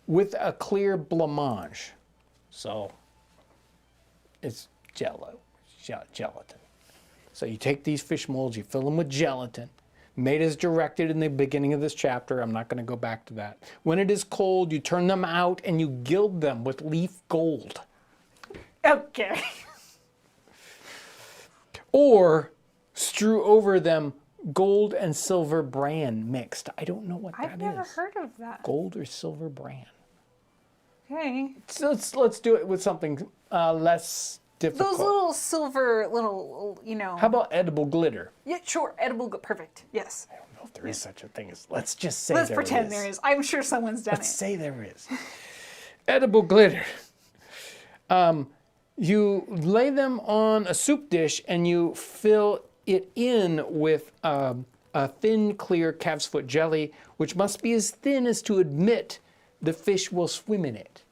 with a clear blancmange. So it's gelatin. So you take these fish molds, you fill them with gelatin. Made as directed in the beginning of this chapter. I'm not going to go back to that. When it is cold, you turn them out and you gild them with leaf gold. Okay. Or strew over them gold and silver bran mixed. I don't know what that is. I've never heard of that. Gold or silver bran. Okay. So let's do it with something less difficult. Those little silver, How about edible glitter? Yeah, sure. Edible, perfect. Yes. I don't know if there is such a thing as. Let's just say Let's there pretend is. there is. I'm sure someone's done Let's it. say there is. Edible glitter. You lay them on a soup dish and you fill it in with a thin, clear calf's foot jelly, which must be as thin as to admit the fish will swim in it.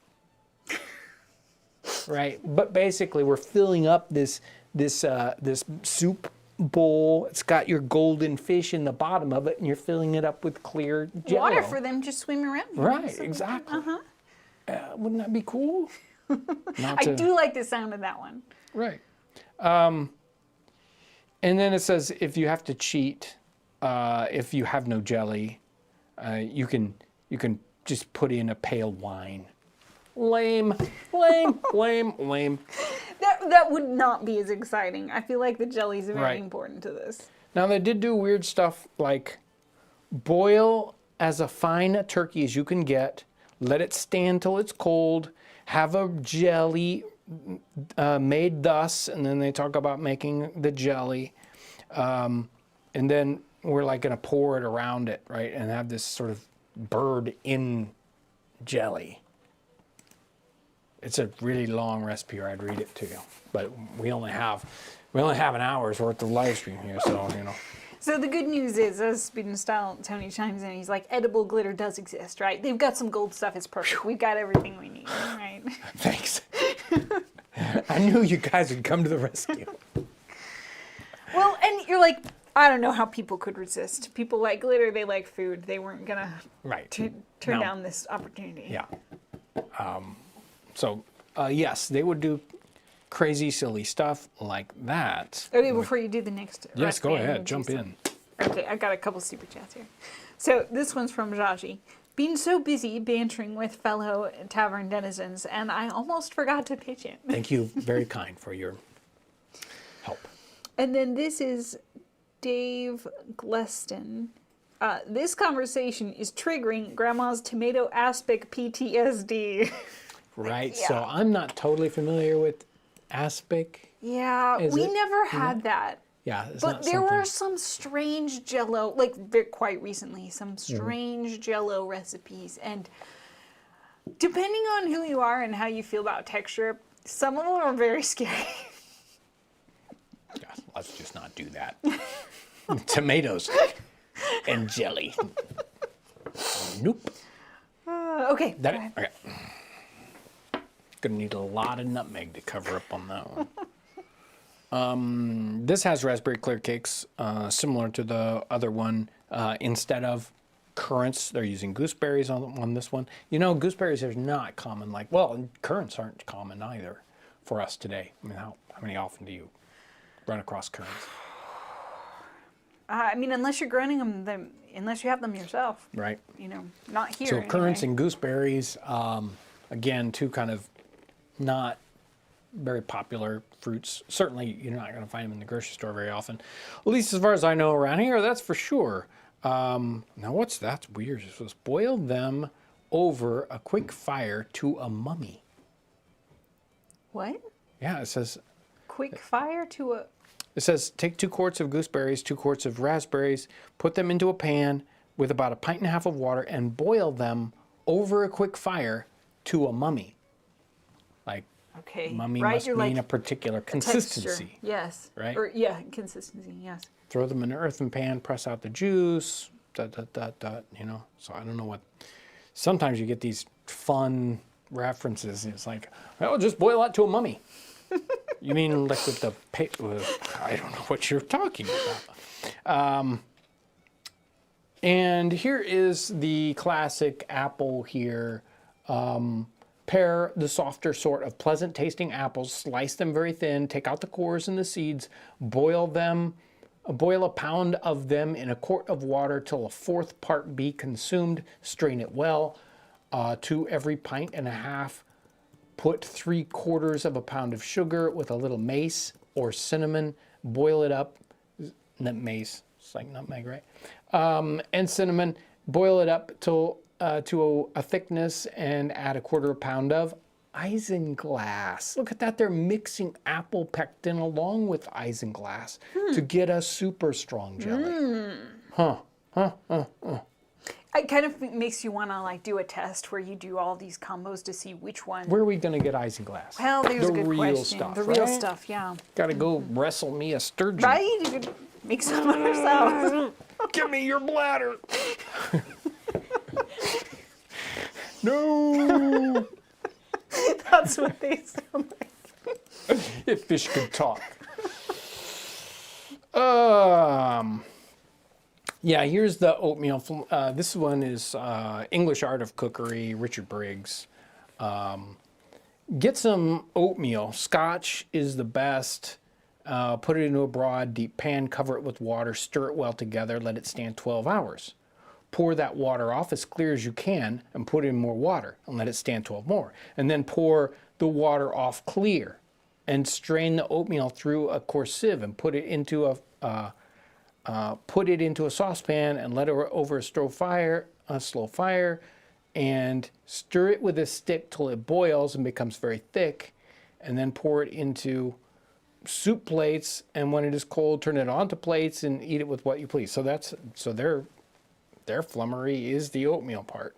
Right? But basically, we're filling up this soup bowl. It's got your golden fish in the bottom of it, and you're filling it up with clear jello. Water for them to swim around in. Right, exactly. Wouldn't that be cool? I do like the sound of that one. Right. And then it says if you have to cheat, if you have no jelly, you can just put in a pale wine. Lame. That would not be as exciting. I feel like the jelly is very Right. important to this. Now they did do weird stuff like boil as a fine turkey as you can get, let it stand till it's cold, have a jelly made thus, and then they talk about making the jelly. And then we're like going to pour it around it, right? And have this sort of bird in jelly. It's a really long recipe, or I'd read it to you. But we only have an hour's worth of live stream here, so you know. So the good news is, as Speed and Style, Tony chimes in, he's like, edible glitter does exist, right? They've got some gold stuff, it's perfect. We've got everything we need, right? Thanks. I knew you guys would come to the rescue. Well, and you're like, I don't know how people could resist. People like glitter, they like food. They weren't gonna Right. turn No. down this opportunity. Yeah. So, yes, they would do crazy, silly stuff like that. Okay, before you do the next Yes, go recipe, I'm ahead. gonna Jump do in. Okay, I got a couple super chats here. So this one's from Jaji. Being so busy bantering with fellow tavern denizens, and I almost forgot to pitch in. Thank you. Very kind for your help. And then this is Dave Gleston. This conversation is triggering Grandma's tomato aspic PTSD. Right. Yeah. So I'm not totally familiar with aspic. Yeah, Is we it? never had that. Yeah. It's But not there something. were some strange Jello, quite recently, some strange Jello recipes, and depending on who you are and how you feel about texture, some of them are very scary. Yeah, let's just not do that. Tomatoes and jelly. Nope. Okay. That go ahead. okay. Gonna need a lot of nutmeg to cover up on that one. This has raspberry clear cakes, similar to the other one. Instead of currants, they're using gooseberries on this one. You know, gooseberries are not common. And currants aren't common either for us today. I mean, how many often do you run across currants? I mean, unless you're growing them, unless you have them yourself, Right. not here. So currants anyway. and gooseberries, again, two kind of not very popular fruits. Certainly, you're not going to find them in the grocery store very often. At least as far as I know around here, that's for sure. Now, that's weird. It says boil them over a quick fire to a mummy. What? Yeah, it says Quick fire to a. It says, take 2 quarts of gooseberries, 2 quarts of raspberries, put them into a pan with about 1.5 pints of water, and boil them over a quick fire to a mummy. Like, Okay. mummy right? must You're mean like a particular texture. consistency. Yes. Right? Or yeah, consistency. Yes. Throw them in an earthen pan, press out the juice, So I don't know what. Sometimes you get these fun references. It's like, well, just boil that to a mummy. You mean like with the I don't know what you're talking about. And here is the classic apple here. Pare the softer sort of pleasant tasting apples, slice them very thin, take out the cores and the seeds, boil them, boil a pound of them in a quart of water till a 1/4 part be consumed, strain it well, to every 1.5 pints. Put 3/4 pound of sugar with a little mace or cinnamon, boil it up, mace, it's like nutmeg, right? And cinnamon, boil it up till to a thickness and add 1/4 pound of isinglass. Look at that, they're mixing apple pectin along with isinglass to get a super strong jelly. It kind of makes you want to do a test where you do all these combos to see which one. Where are we gonna get isinglass? Well, there's the a good real question. stuff, The real right? stuff, yeah. Gotta go wrestle me a sturgeon. Right? You could make some ourselves. Give me your bladder. No. That's what they sound like. If fish could talk. Yeah, here's the oatmeal. This one is English Art of Cookery, Richard Briggs. Get some oatmeal. Scotch is the best. put it into a broad, deep pan, cover it with water, stir it well together, let it stand 12 hours. Pour that water off as clear as you can and put in more water and let it stand 12 more. And then pour the water off clear and strain the oatmeal through a coarse sieve and put it into a saucepan and let it over a slow fire, and stir it with a stick till it boils and becomes very thick, and then pour it into soup plates, and when it is cold, turn it onto plates and eat it with what you please. So their flummery is the oatmeal part.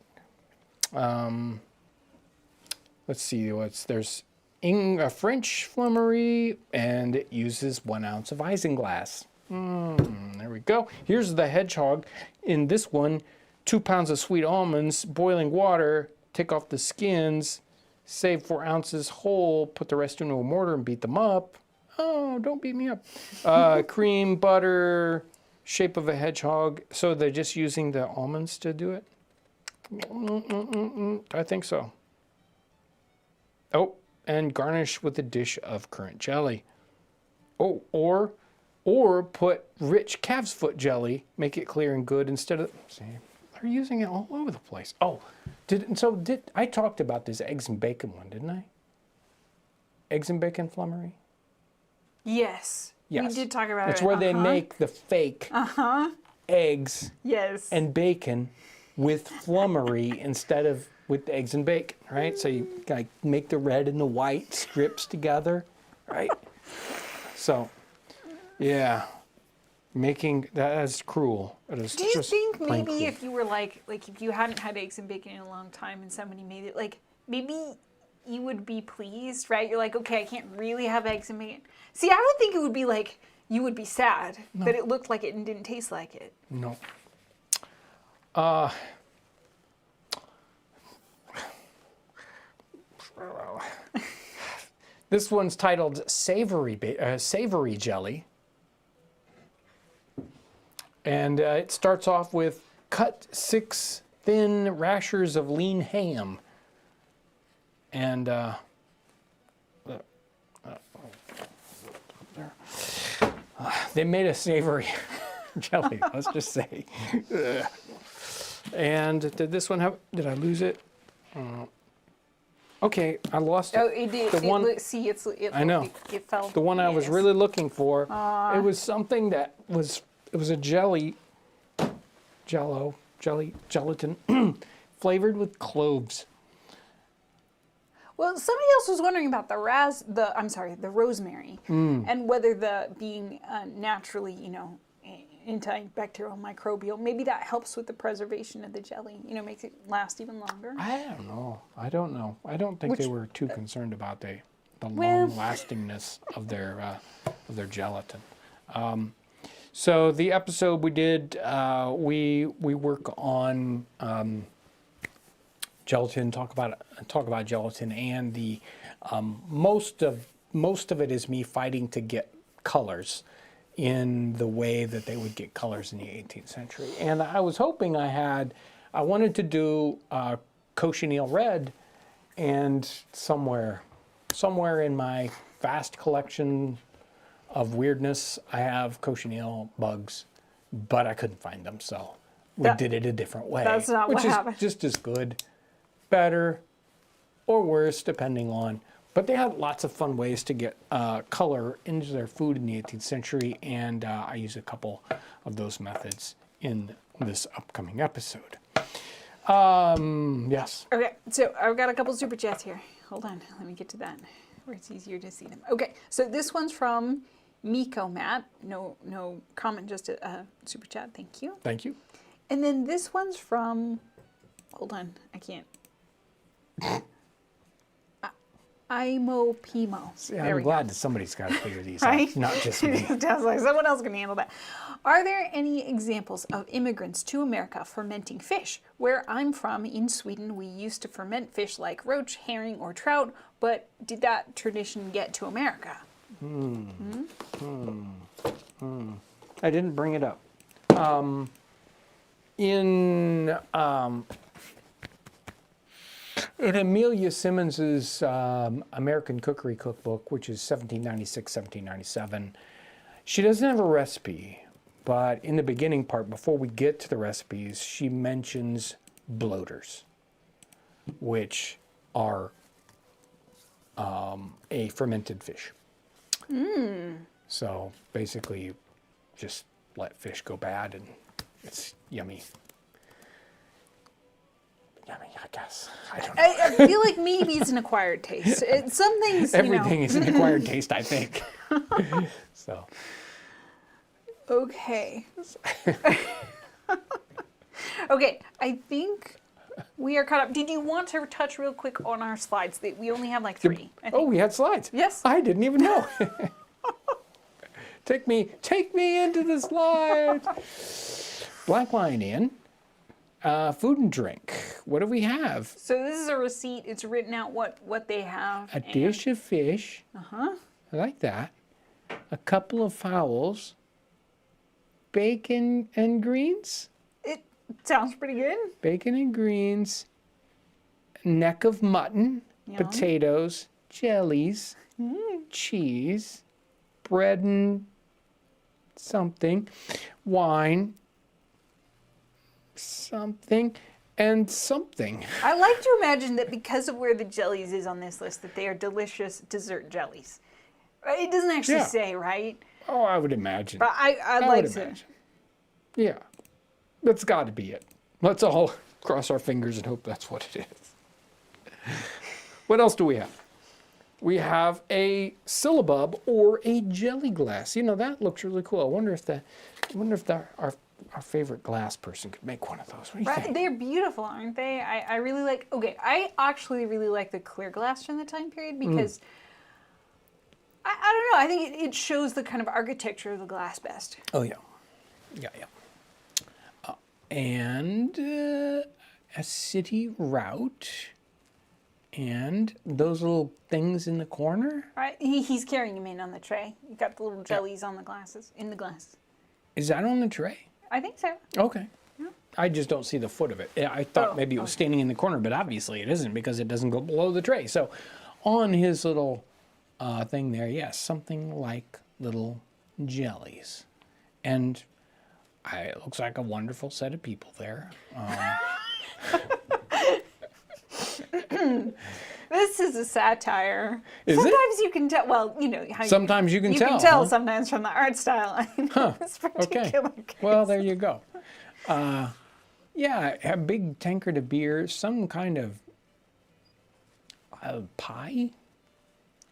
Let's see, there's a French flummery, and it uses 1 ounce of isinglass. There we go. Here's the hedgehog. In this one, 2 pounds of sweet almonds, boiling water, take off the skins, save 4 ounces whole, put the rest into a mortar and beat them up. Oh, don't beat me up. Cream, butter, shape of a hedgehog. So they're just using the almonds to do it? I think so. Oh, and garnish with a dish of currant jelly. Oh, or put rich calf's foot jelly, make it clear and good instead of, see, they're using it all over the place. Oh, I talked about this eggs and bacon one, didn't I? Eggs and bacon flummery? Yes. Yes. We did talk about it. It's where they make the fake eggs Yes. and bacon with flummery instead of with the eggs and bacon, right? So you like make the red and the white strips together, right? So, yeah, making that is cruel. It is Do you just think plain maybe cruel. if you were like if you hadn't had eggs and bacon in a long time and somebody made it, like maybe you would be pleased, right? You're like, okay, I can't really have eggs and bacon. See, I would think it would be like you would be sad that it looked like it and didn't taste like it. No. This one's titled Savory Jelly. And it starts off with cut 6 thin rashers of lean ham. And they made a savory jelly, let's just say. And did this one did I lose it? Okay, I lost it. Oh, it did. I know. It fell. The one I was yes. really looking for, it was something that it was a gelatin, flavored with cloves. Well, somebody else was wondering about the rosemary, and whether the being naturally, antibacterial, microbial, maybe that helps with the preservation of the jelly. Makes it last even longer. I don't know. I don't think they were too concerned about the Well- long lastingness of their gelatin. So the episode we did, we work on gelatin. Talk about gelatin, and the most of it is me fighting to get colors in the way that they would get colors in the 18th century. And I was hoping I wanted to do cochineal red, and somewhere in my vast collection of weirdness, I have cochineal bugs, but I couldn't find them, so we did it a different way. That's not what happened. Which is just as good, better, or worse, depending on. But they had lots of fun ways to get color into their food in the 18th century, and I use a couple of those methods in this upcoming episode. Yes. Okay, so I've got a couple super chats here. Hold on, let me get to that where it's easier to see them. Okay, so this one's from Miko Matt. No comment, just a super chat. Thank you. Thank you. And then this one's from. Hold on, I can't. Imo Pimo. Yeah, I'm glad that somebody's got to figure these Right? out, not just me. I was like, someone else can handle that. Are there any examples of immigrants to America fermenting fish? Where I'm from, in Sweden, we used to ferment fish like roach, herring, or trout, but did that tradition get to America? I didn't bring it up. In Amelia Simmons's American Cookery Cookbook, which is 1796, 1797, she doesn't have a recipe, but in the beginning part, before we get to the recipes, she mentions bloaters, which are a fermented fish. So basically, you just let fish go bad, and it's yummy. Yummy, I guess. I don't know. I feel like maybe it's an acquired taste. Some things, Everything is an acquired taste, I think. So. Okay. Okay, I think we are caught up. Did you want to touch real quick on our slides? We only have like 3. I Oh, think. we had slides. Yes. I didn't even know. Take me into the slides. Black Lion Inn. Food and drink. What do we have? So this is a receipt. It's written out what they have. A dish of fish. I like that. A couple of fowls. Bacon and greens. It sounds pretty good. Bacon and greens. Neck of mutton. Yum. Potatoes. Jellies. Cheese. Bread and something. Wine. Something. And something. I like to imagine that because of where the jellies is on this list, that they are delicious dessert jellies. It doesn't actually Yeah. say, right? Oh, I would imagine. But I'd I like would to. imagine. Yeah. That's got to be it. Let's all cross our fingers and hope that's what it is. What else do we have? We have a syllabub or a jelly glass. You know, that looks really cool. I wonder if our favorite glass person could make one of those. What do you Right, think? they're beautiful, aren't they? I really like. Okay, I actually really like the clear glass from the time period because I don't know. I think it shows the kind of architecture of the glass best. Oh, yeah. Yeah. And a city route. And those little things in the corner. Right, he's carrying them in on the tray. You got the little jellies on the glasses in the glass. Is that on the tray? I think so. Okay. I just don't see the foot of it. I thought Oh, maybe it was standing in the corner, but obviously it isn't because it doesn't go below the tray. So on his little thing there, yes, something like little jellies. And it looks like a wonderful set of people there. This is a satire. Is it? Sometimes you can tell. Well, you know how Sometimes you can tell, You can tell huh? sometimes from the art style. This particular case. Well, there you go. Yeah, a big tankard of beer, some kind of pie.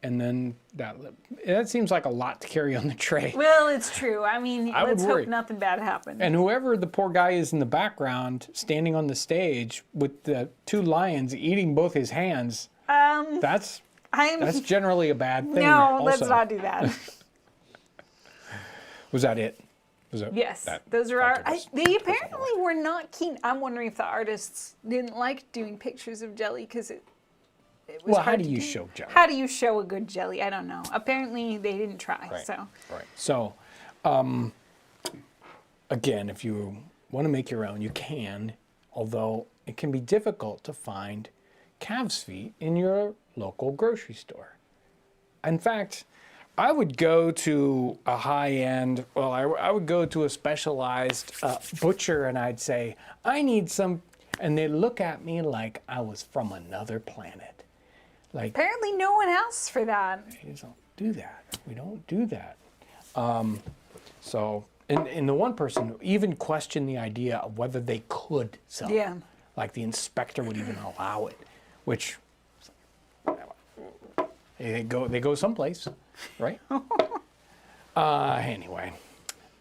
And then that seems like a lot to carry on the tray. Well, it's true. I mean, I would let's worry. hope nothing bad happens. And whoever the poor guy is in the background, standing on the stage with the 2 lions eating both his hands, that's generally a bad thing. No, let's also. not do that. Was that it? Was that, Yes, those are our. They apparently were not keen. I'm wondering if the artists didn't like doing pictures of jelly because it was Well, how hard do to you show jelly? How do you show a good jelly? I don't know. Apparently, they didn't try. Right. So Right. So, again, if you want to make your own, you can, although it can be difficult to find calves' feet in your local grocery store. In fact, I would go to a high-end, I would go to a specialized butcher and I'd say, I need some, and they'd look at me like I was from another planet. Like, apparently, no one asks for that. we don't do that. We don't do that. So, and the one person even questioned the idea of whether they could sell Yeah. it. Like the inspector would even allow it, which they go someplace, right? Anyway.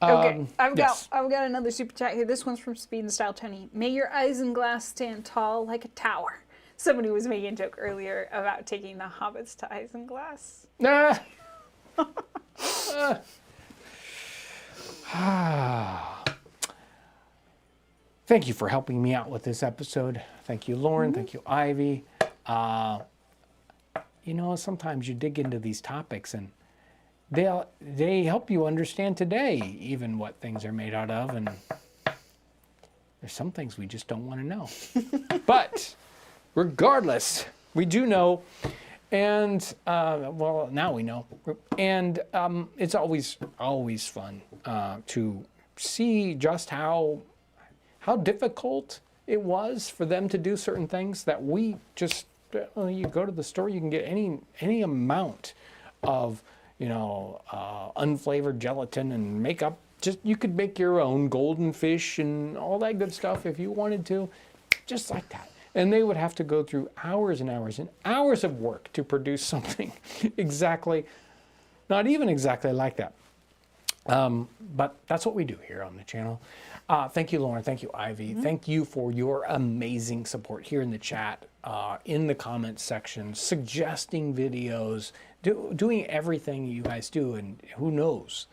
Okay, yes. I've got another super chat here. This one's from Speed and Style Tony. May your isinglass stand tall like a tower. Somebody was making a joke earlier about taking the hobbits to isinglass. Thank you for helping me out with this episode. Thank you, Lauren. Thank you, Ivy. You know, sometimes you dig into these topics and they help you understand today even what things are made out of, and there's some things we just don't want to know. But regardless, we do know, and well, now we know, and it's always fun to see just how difficult it was for them to do certain things that we just, you go to the store, you can get any amount of, unflavored gelatin and make up, you could make your own golden fish and all that good stuff if you wanted to, just like that. And they would have to go through hours and hours and hours of work to produce something not even exactly like that. But that's what we do here on the channel. Thank you, Lauren. Thank you, Ivy. Thank you for your amazing support here in the chat, in the comments section, suggesting videos, doing everything you guys do. And who knows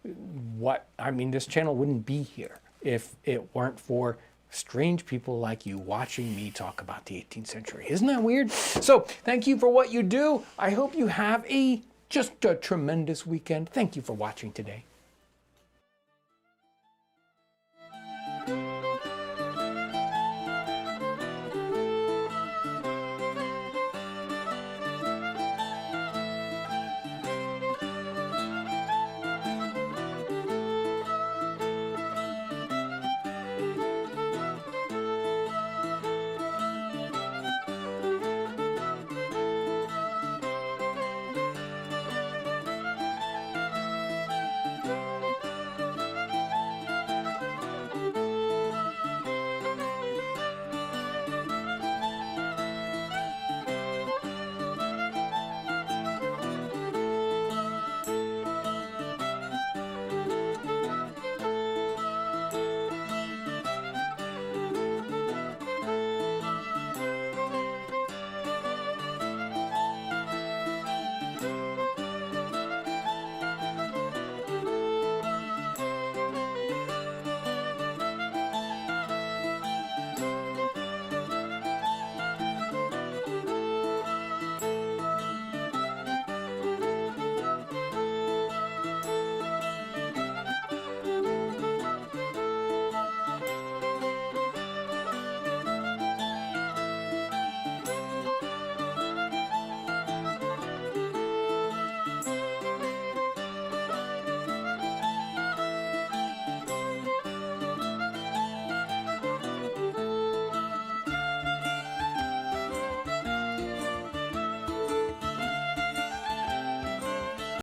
this channel wouldn't be here if it weren't for strange people like you watching me talk about the 18th century. Isn't that weird? So thank you for what you do. I hope you have just a tremendous weekend. Thank you for watching today.